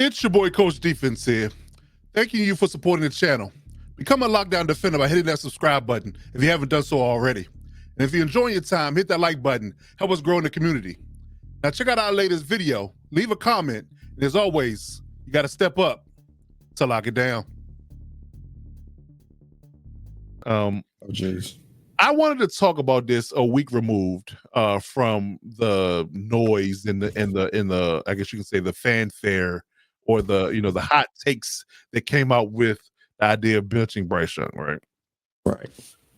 It's your boy Coach Defense here. Thanking you for supporting the channel. Become a lockdown defender by hitting that subscribe button if you haven't done so already. And if you're enjoying your time, hit that like button. Help us grow in the community. Now check out our latest video. Leave a comment. And as always, you got to step up to lock it down. Oh jeez. I wanted to talk about this a week removed from the noise in the I guess you can say the fanfare or the hot takes that came out with the idea of benching Bryce Young, right? Right.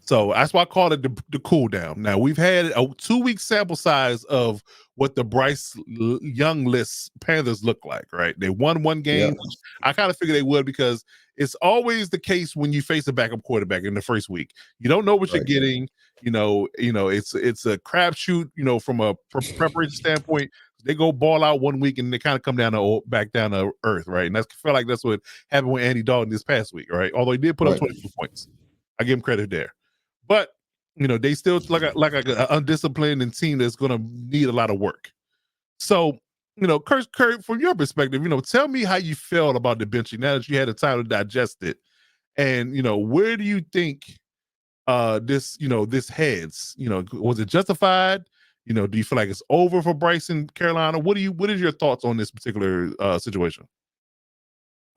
So that's why I called it the cool down. Now we've had a 2-week sample size of what the Bryce Young list Panthers look like, right? They won one game. Yep. I kind of figured they would because it's always the case when you face a backup quarterback in the first week. You don't know what you're getting. It's a crapshoot. From a preparation standpoint, they go ball out one week and they kind of come back down to earth, right? And I feel like that's what happened with Andy Dalton this past week, right? Although he did put up 22 points, I give him credit there. But they still like an undisciplined and team that's going to need a lot of work. So, Kurt, from your perspective, tell me how you felt about the benching now that you had the time to digest it, and where do you think this heads? Was it justified? Do you feel like it's over for Bryce in Carolina? What is your thoughts on this particular situation?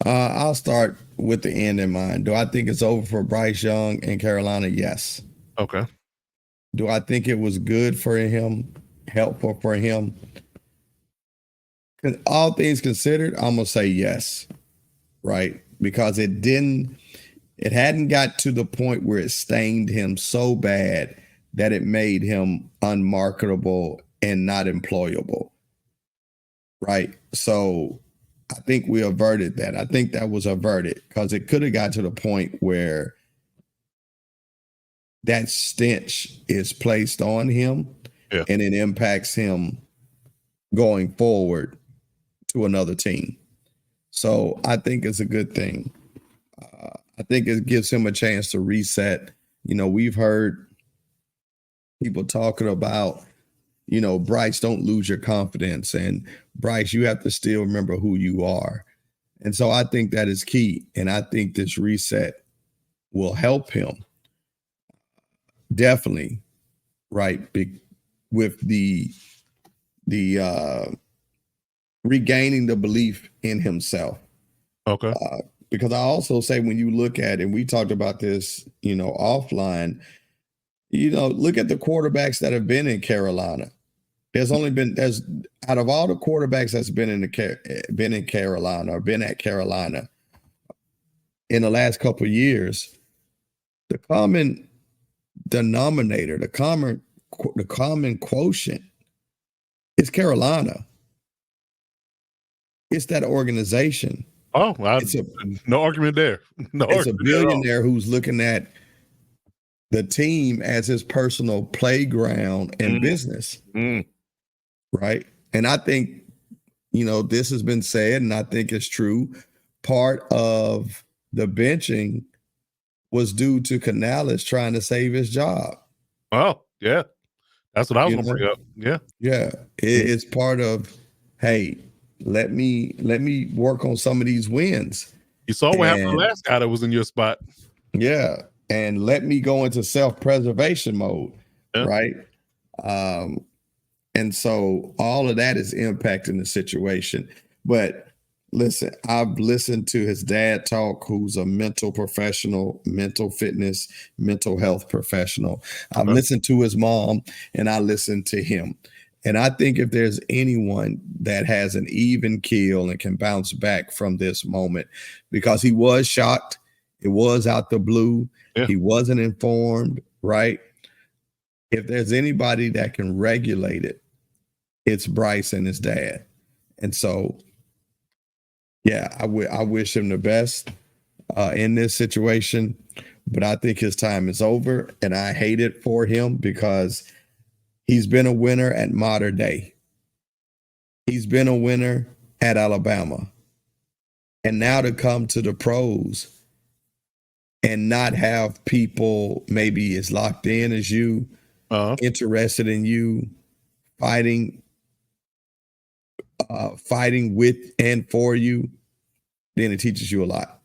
I'll start with the end in mind. Do I think it's over for Bryce Young in Carolina? Yes. Okay. Do I think it was good for him, helpful for him? All things considered, I'm gonna say yes, right? Because it hadn't got to the point where it stained him so bad that it made him unmarketable and not employable, right? So I think we averted that. I think that was averted because it could have got to the point where that stench is placed on him and it impacts him going forward to another team. So I think it's a good thing. I think it gives him a chance to reset. We've heard people talking about, Bryce, don't lose your confidence. And Bryce, you have to still remember who you are. And so I think that is key. And I think this reset will help him. Definitely, right? With the regaining the belief in himself. Okay. Because I also say when you look at, and we talked about this, offline, look at the quarterbacks that have been in Carolina. There's out of all the quarterbacks that's been in Carolina or been at Carolina in the last couple of years, the common denominator, the common quotient is Carolina. It's that organization. Oh, no argument there. No, it's a billionaire who's looking at the team as his personal playground and business, right? And I think, this has been said, and I think it's true. Part of the benching was due to Canales trying to save his job. Oh, yeah. That's what I was going to bring up. Yeah. Yeah. It's part of, hey, let me work on some of these wins. You saw what happened to the last guy that was in your spot. Yeah. And let me go into self-preservation mode. Yeah. Right. And so all of that is impacting the situation. But listen, I've listened to his dad talk, who's a mental professional, mental fitness, mental health professional. I've listened to his mom and I listened to him. And I think if there's anyone that has an even keel and can bounce back from this moment, because he was shocked, it was out the blue, he wasn't informed, right? If there's anybody that can regulate it, it's Bryce and his dad. And so, yeah, I wish him the best in this situation, but I think his time is over, and I hate it for him because he's been a winner at Mater Dei. He's been a winner at Alabama. And now to come to the pros and not have people maybe as locked in as you, interested in you, fighting fighting with and for you, then it teaches you a lot.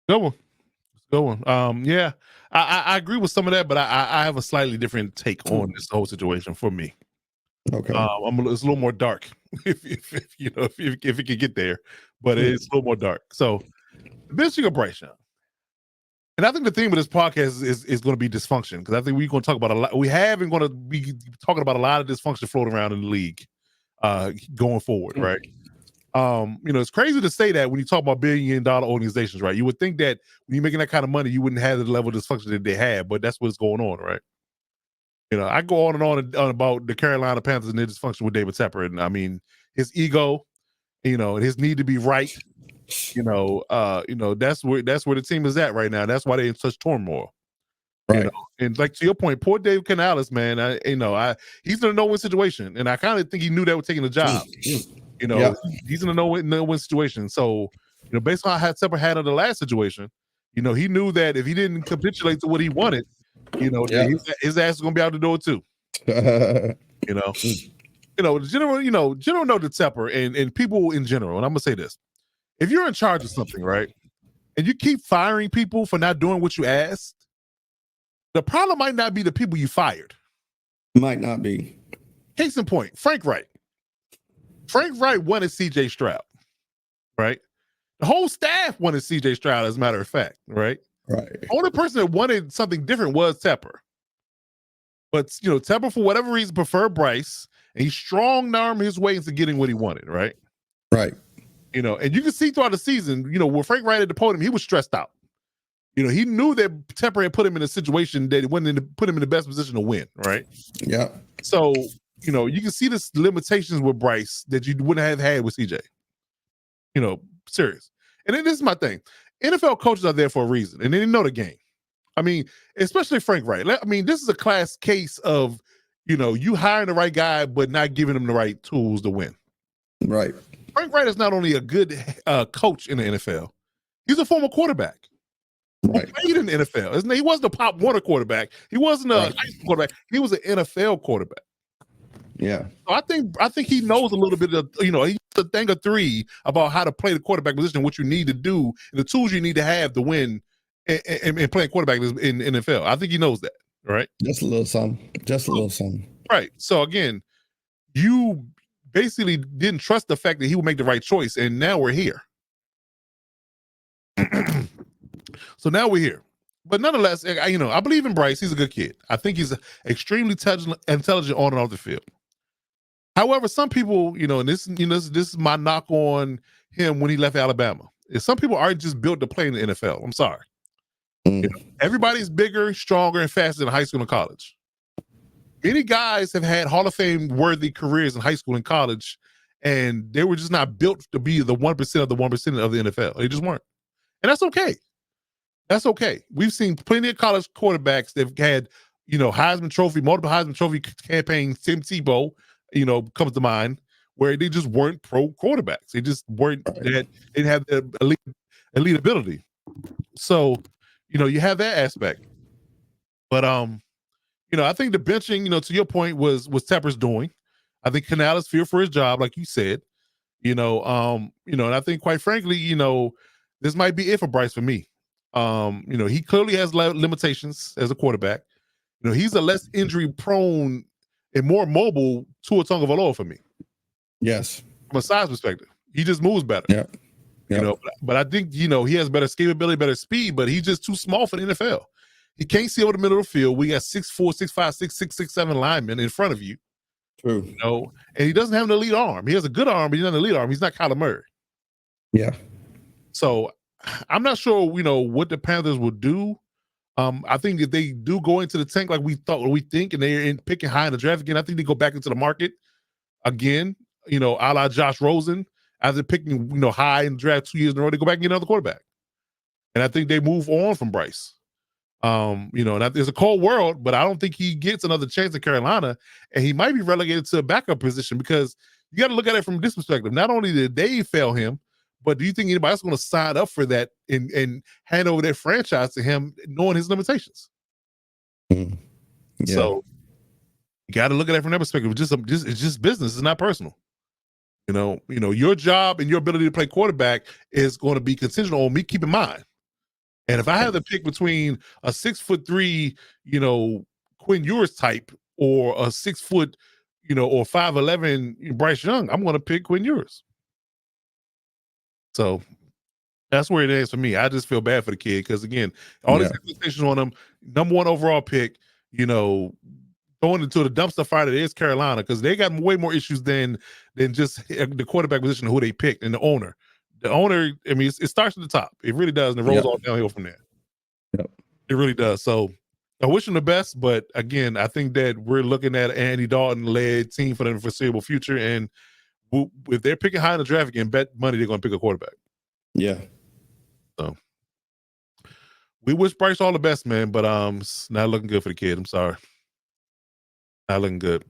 Good one. Good one. Yeah, I agree with some of that, but I have a slightly different take on this whole situation for me. Okay. It's a little more dark if you know if it can get there, but it's a little more dark. So the benching of Bryce Young. And I think the theme of this podcast is going to be dysfunction, because I think we're going to talk about a lot. We have and going to be talking about a lot of dysfunction floating around in the league going forward, right? It's crazy to say that when you talk about $1 billion organizations, right? You would think that when you're making that kind of money, you wouldn't have the level of dysfunction that they have, but that's what's going on, right? I go on and on about the Carolina Panthers and their dysfunction with David Tepper, and I mean his ego, and his need to be right. That's where the team is at right now. That's why they're in such turmoil. Right. And like to your point, poor Dave Canales, man. He's in a no-win situation, and I kind of think he knew that was taking the job. He's in a no-win situation. So, based on how Tepper handled the last situation, he knew that if he didn't capitulate to what he wanted, his ass is gonna be out the door too. General know the Tepper and people in general. And I'm gonna say this: if you're in charge of something, right, and you keep firing people for not doing what you asked, the problem might not be the people you fired. Might not be. Case in point, Frank Wright. Frank Wright wanted CJ Stroud, right? The whole staff wanted CJ Stroud, as a matter of fact, right? Right. The only person that wanted something different was Tepper. But, Tepper, for whatever reason, preferred Bryce, and he strong-armed his way into getting what he wanted, right? Right. And you can see throughout the season, when Frank Wright at the podium, he was stressed out. He knew that Tepper had put him in a situation that put him in the best position to win, right? Yeah. So, you can see this limitations with Bryce that you wouldn't have had with CJ. Serious. And then this is my thing. NFL coaches are there for a reason, and they know the game. I mean, especially Frank Wright. I mean, this is a class case of, you hiring the right guy, but not giving him the right tools to win. Right. Frank Wright is not only a good coach in the NFL, he's a former quarterback. Right. Who played in the NFL. He wasn't a Pop Warner quarterback. He wasn't a high school quarterback. He was an NFL quarterback. Yeah. So I think he knows a little bit of, he's a thing of three about how to play the quarterback position, what you need to do, and the tools you need to have to win and playing quarterback in NFL. I think he knows that, right? Just a little something. Just a little something. Right. So again, you basically didn't trust the fact that he would make the right choice, and now we're here. So now we're here. But nonetheless, I believe in Bryce. He's a good kid. I think he's extremely intelligent on and off the field. However, some people, and this is my knock on him when he left Alabama, is some people aren't just built to play in the NFL. I'm sorry. Everybody's bigger, stronger, and faster in high school and college. Many guys have had Hall of Fame worthy careers in high school and college, and they were just not built to be the 1% of the 1% of the NFL. They just weren't. And that's okay. That's okay. We've seen plenty of college quarterbacks that have had, Heisman Trophy, multiple Heisman Trophy campaigns. Tim Tebow, comes to mind, where they just weren't pro quarterbacks. They just weren't that. They didn't have the elite ability. So, you have that aspect. But I think the benching, to your point, was Tepper's doing. I think Canales feared for his job, like you said. And I think, quite frankly, this might be it for Bryce for me. He clearly has limitations as a quarterback. He's a less injury prone and more mobile Tua Tagovailoa for me. Yes. From a size perspective, he just moves better. Yeah. But I think, he has better escapability, better speed, but he's just too small for the NFL. He can't see over the middle of the field. We got 6'4", 6'5", 6'6", 6'7" linemen in front of you. True. And he doesn't have an elite arm. He has a good arm, but he doesn't have an elite arm. He's not Kyler Murray. Yeah. So I'm not sure, what the Panthers will do. I think if they do go into the tank like we think, and they're picking high in the draft again, I think they go back into the market again, a la Josh Rosen. After picking, high in the draft 2 years in a row, they go back and get another quarterback. And I think they move on from Bryce. And there's a cold world, but I don't think he gets another chance in Carolina, and he might be relegated to a backup position, because you got to look at it from this perspective. Not only did they fail him, but do you think anybody else is going to sign up for that and hand over their franchise to him, knowing his limitations? Yeah. So you got to look at it from that perspective. It's just business. It's not personal. Your job and your ability to play quarterback is going to be contingent on me keeping mine. And if I have to pick between a 6'3", Quinn Ewers type or a 6 foot, or 5'11" Bryce Young, I'm going to pick Quinn Ewers. So that's where it is for me. I just feel bad for the kid because, again, all these expectations on him, number 1 overall pick, throwing into the dumpster fire that is Carolina, because they got way more issues than just the quarterback position of who they picked and the owner. The owner, I mean, it starts at the top. It really does, and it rolls all downhill from there. Yep. It really does. So I wish him the best, but again, I think that we're looking at an Andy Dalton-led team for the foreseeable future, and if they're picking high in the draft again, bet money they're going to pick a quarterback. Yeah. So we wish Bryce all the best, man, but it's not looking good for the kid. I'm sorry. Not looking good.